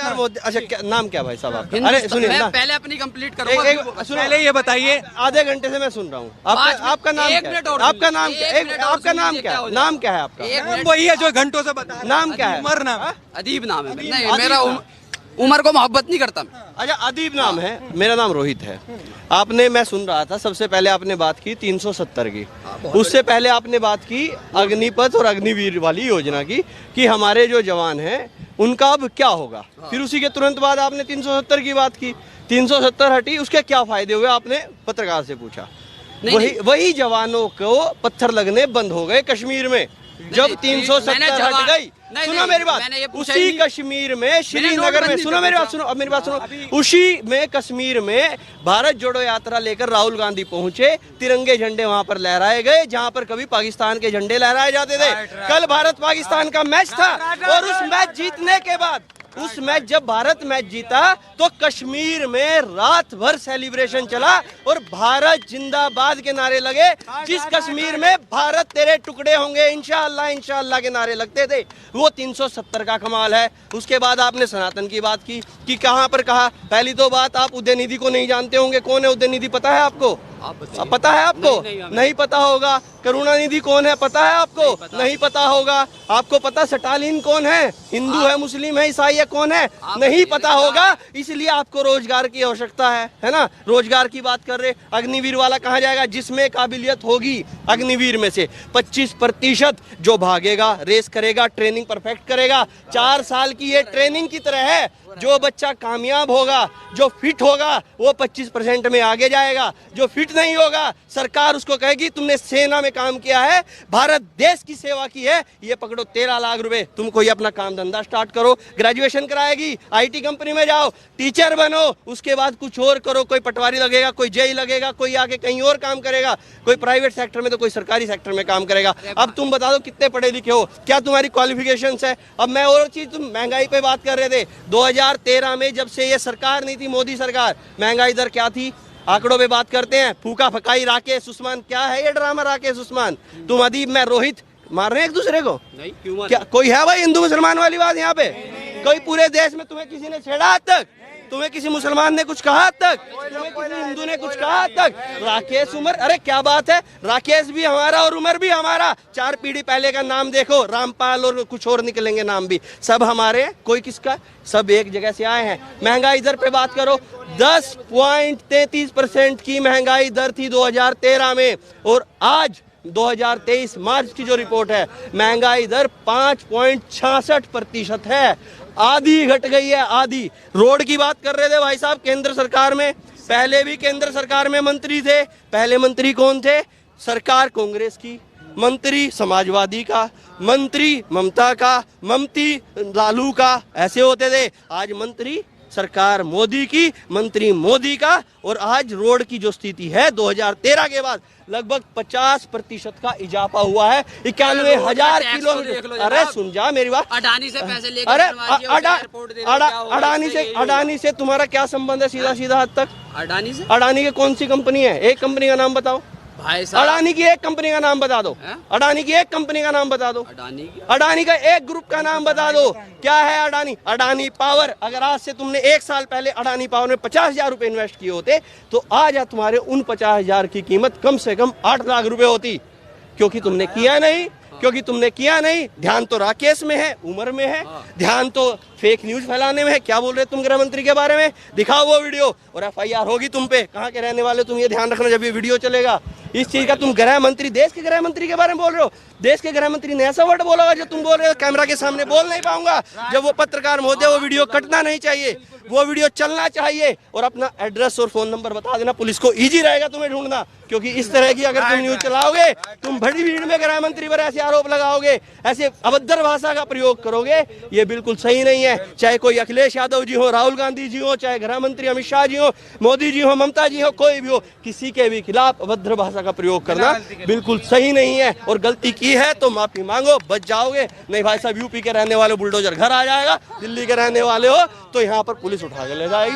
पत्रकार मोदी। अच्छा नाम क्या भाई साहब आपका? अरे सुनिए मैं ना, पहले अपनी कंप्लीट करूंगा। पहले ये बताइए, आधे घंटे से मैं सुन रहा हूँ। आपका नाम क्या है? आपका नाम क्या है? आपका नाम क्या है? नाम क्या है आपका? वही है जो घंटों से बता। नाम क्या है? उमर नाम। अदीब नाम है। नहीं मेरा उमर को मोहब्बत नहीं करता मैं। अच्छा अदीब नाम है, मेरा नाम रोहित है। आपने, मैं सुन रहा था, सबसे पहले आपने बात की 370 की, उससे पहले आपने बात की अग्निपथ और अग्निवीर वाली योजना की कि हमारे जो जवान हैं उनका अब क्या होगा। फिर उसी के तुरंत बाद आपने 370 की बात की। 370 हटी, उसके क्या फायदे हुए आपने पत्रकार से पूछा। वही जवानों को पत्थर लगने बंद हो गए कश्मीर में जब 370 हट गई। सुनो मेरी बात, उसी कश्मीर में, श्रीनगर में, सुनो मेरी बात सुनो, अब मेरी बात सुनो, उसी में कश्मीर में भारत जोड़ो यात्रा लेकर राहुल गांधी पहुंचे, तिरंगे झंडे वहां पर लहराए गए जहां पर कभी पाकिस्तान के झंडे लहराए जाते थे। कल भारत पाकिस्तान का मैच था और उस मैच जीतने के बाद, उस मैच जब भारत मैच जीता तो कश्मीर में रात भर सेलिब्रेशन चला और भारत जिंदाबाद के नारे लगे। जिस कश्मीर में भारत तेरे टुकड़े होंगे इंशाअल्लाह इंशाअल्लाह के नारे लगते थे, वो 370 का कमाल है। उसके बाद आपने सनातन की बात की कि कहां पर कहा। पहली तो बात, आप उदयनिधि को नहीं जानते होंगे। कौन है उदयनिधि? पता है आपको? पता है आपको? नहीं पता होगा। करुणानिधि कौन है? पता है आपको? नहीं पता होगा। आपको पता स्टालिन कौन है? हिंदू है, मुस्लिम है, ईसाई है, कौन है? नहीं पता होगा। इसलिए आपको रोजगार की आवश्यकता है ना? रोजगार की बात कर रहे। अग्निवीर वाला कहाँ जाएगा? जिसमें काबिलियत होगी अग्निवीर में से 25% जो भागेगा, रेस करेगा, ट्रेनिंग परफेक्ट करेगा। 4 साल की ये ट्रेनिंग की तरह है। जो बच्चा कामयाब होगा, जो फिट होगा, वो 25% में आगे जाएगा। जो फिट नहीं होगा, सरकार उसको कहेगी तुमने सेना में काम किया है, भारत देश की सेवा की है, ये पकड़ो 13 लाख रुपए, तुम कोई अपना काम धंधा स्टार्ट करो। ग्रेजुएशन कराएगी, आईटी कंपनी में जाओ, टीचर बनो, उसके बाद कुछ और करो। कोई पटवारी लगेगा, कोई जेई लगेगा, कोई आगे कहीं और काम करेगा, कोई प्राइवेट सेक्टर में तो कोई सरकारी सेक्टर में काम करेगा। अब तुम बता दो कितने पढ़े लिखे हो, क्या तुम्हारी क्वालिफिकेशंस है? अब मैं और चीज, तुम महंगाई पे बात कर रहे थे। 2013 में जब से ये सरकार नहीं थी, मोदी सरकार, महंगाई दर क्या थी? आंकड़ों पे बात करते हैं। फूका फकाई राकेश उस्मान, क्या है ये ड्रामा राकेश उस्मान? तुम अदीब, मैं रोहित, मार रहे हैं एक दूसरे को? नहीं, क्यों? क्या कोई है भाई हिंदू मुसलमान वाली बात यहाँ पे? कोई पूरे देश में तुम्हें किसी ने छेड़ा आज तक? तुम्हें किसी मुसलमान ने कुछ कहा आज तक? तुम्हें किसी हिंदू ने कुछ कहा आज तक? राकेश, उमर, अरे क्या बात है, राकेश भी हमारा और उमर भी हमारा। 4 पीढ़ी पहले का नाम देखो, रामपाल और कुछ और निकलेंगे नाम भी, सब हमारे। कोई किसका? सब एक जगह से आए हैं। महंगाई दर पे बात करो, 10.33% की महंगाई दर थी 2013 में, और आज 2023 मार्च की जो रिपोर्ट है, महंगाई दर 5.66% है। आधी घट गई है, आधी। रोड की बात कर रहे थे भाई साहब, केंद्र सरकार में, पहले भी केंद्र सरकार में मंत्री थे। पहले मंत्री कौन थे? सरकार कांग्रेस की, मंत्री समाजवादी का, मंत्री ममता का, ममती लालू का, ऐसे होते थे। आज मंत्री सरकार मोदी की, मंत्री मोदी का। और आज रोड की जो स्थिति है 2013 के बाद लगभग 50% का इजाफा हुआ है। 91,000 किलोमीटर। अरे सुन जा मेरी बात, अडानी से पैसे लेकर, अरे अडानी से तुम्हारा क्या संबंध है? सीधा सीधा हद तक अडानी से? अडानी की कौन सी कंपनी है? एक कंपनी का नाम बताओ भाई साहब। अडानी की एक कंपनी का नाम बता दो। अडानी की एक कंपनी का नाम बता दो। अडानी का एक ग्रुप का नाम बता दो। क्या है अडानी? अडानी पावर। अगर आज से तुमने 1 साल पहले अडानी पावर में 50,000 रुपए इन्वेस्ट किए होते तो आज तुम्हारे उन 50,000 की कीमत कम से कम 8 लाख रुपए होती। क्योंकि तुमने किया नहीं, क्योंकि तुमने किया नहीं। ध्यान तो राकेश में है, उमर में है, ध्यान तो फेक न्यूज फैलाने में है। क्या बोल रहे तुम गृह मंत्री के बारे में? दिखाओ वो वीडियो और FIR होगी तुम पे। कहाँ के रहने वाले तुम, ये ध्यान रखना जब ये वीडियो चलेगा। इस चीज का तुम गृह मंत्री, देश के गृह मंत्री के बारे में बोल रहे हो। देश के गृह मंत्री ने ऐसा वर्ड बोला होगा जो तुम बोल रहे हो, कैमरा के सामने बोल नहीं पाऊंगा। जब वो पत्रकार महोदय, वो वीडियो कटना नहीं चाहिए, वो वीडियो चलना चाहिए। और अपना एड्रेस और फोन नंबर बता देना, पुलिस को इजी रहेगा तुम्हें ढूंढना। क्योंकि इस तरह की अगर तुम न्यूज चलाओगे, तुम बड़ी भीड़ में गृह मंत्री पर ऐसे आरोप लगाओगे, ऐसे अभद्र भाषा का प्रयोग करोगे, ये बिल्कुल सही नहीं है। चाहे कोई अखिलेश यादव जी हो, राहुल गांधी जी हो, चाहे गृह मंत्री अमित शाह जी हो, मोदी जी हो, ममता जी हो, कोई भी हो, किसी के भी खिलाफ अभद्र भाषा का प्रयोग करना बिल्कुल सही नहीं है। और गलती की है तो माफी मांगो, बच जाओगे। नहीं भाई साहब, यूपी के रहने वाले बुलडोजर घर आ जाएगा, दिल्ली के रहने वाले हो तो यहाँ पर पुलिस उठा के ले जाएगी।